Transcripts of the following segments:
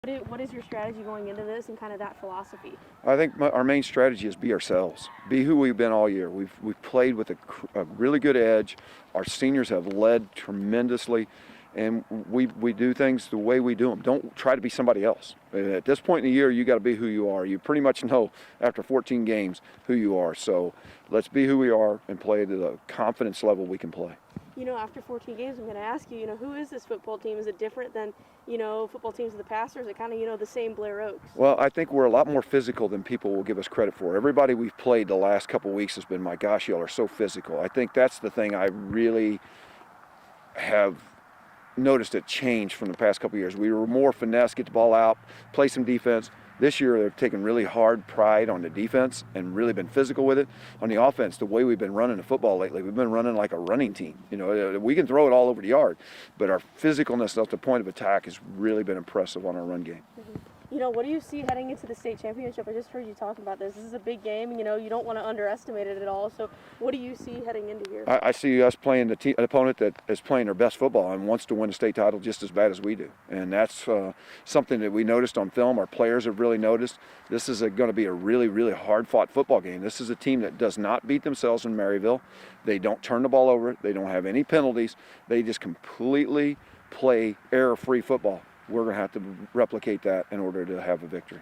What is your strategy going into this and kind of that philosophy? I think our main strategy is be ourselves, be who we've been all year. We've played with a really good edge. Our seniors have led tremendously, and we do things the way we do them. Don't try to be somebody else. At this point in the year, you got to be who you are. You pretty much know after 14 games who you are. So let's be who we are and play to the confidence level we can play. After 14 games, I'm going to ask you, who is this football team? Is it different than, football teams of the past, or is it kind of, the same Blair Oaks? Well, I think we're a lot more physical than people will give us credit for. Everybody we've played the last couple of weeks has been, my gosh, y'all are so physical. I think that's the thing I really have noticed a change from the past couple of years. We were more finesse, get the ball out, play some defense. This year, they've taken really hard pride on the defense and really been physical with it. On the offense, the way we've been running the football lately, we've been running like a running team. We can throw it all over the yard, but our physicalness at the point of attack has really been impressive on our run game. Mm-hmm. What do you see heading into the state championship? I just heard you talking about this. This is a big game. You don't want to underestimate it at all. So what do you see heading into here? I see us playing an opponent that is playing their best football and wants to win the state title just as bad as we do. And that's something that we noticed on film. Our players have really noticed. This is going to be a really, really hard-fought football game. This is a team that does not beat themselves in Maryville. They don't turn the ball over. They don't have any penalties. They just completely play error-free football. We're going to have to replicate that in order to have a victory.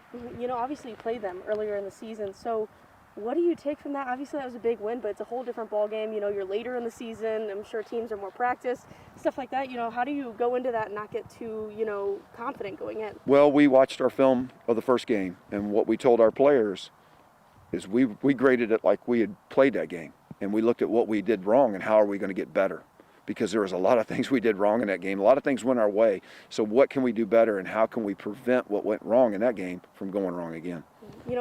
Obviously you played them earlier in the season, so what do you take from that? Obviously that was a big win, but it's a whole different ball game. You're later in the season. I'm sure teams are more practiced, stuff like that. How do you go into that and not get too, confident going in? Well, we watched our film of the first game, and what we told our players is we graded it like we had played that game, and we looked at what we did wrong and how are we going to get better. Because there was a lot of things we did wrong in that game. A lot of things went our way. So what can we do better, and how can we prevent what went wrong in that game from going wrong again?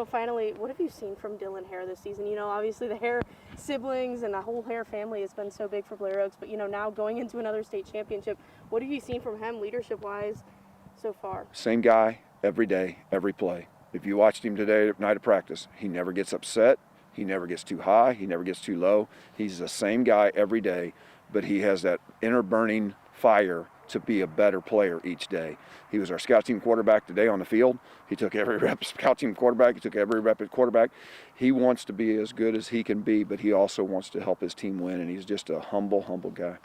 Finally, what have you seen from Dylan Hare this season? Obviously the Hare siblings and the whole Hare family has been so big for Blair Oaks, but now going into another state championship, what have you seen from him leadership-wise so far? Same guy every day, every play. If you watched him today at night of practice, he never gets upset. He never gets too high. He never gets too low. He's the same guy every day, but he has that inner burning fire to be a better player each day. He was our scout team quarterback today on the field. He took every rep as scout team quarterback. He took every rep at quarterback. He wants to be as good as he can be, but he also wants to help his team win, and he's just a humble, humble guy.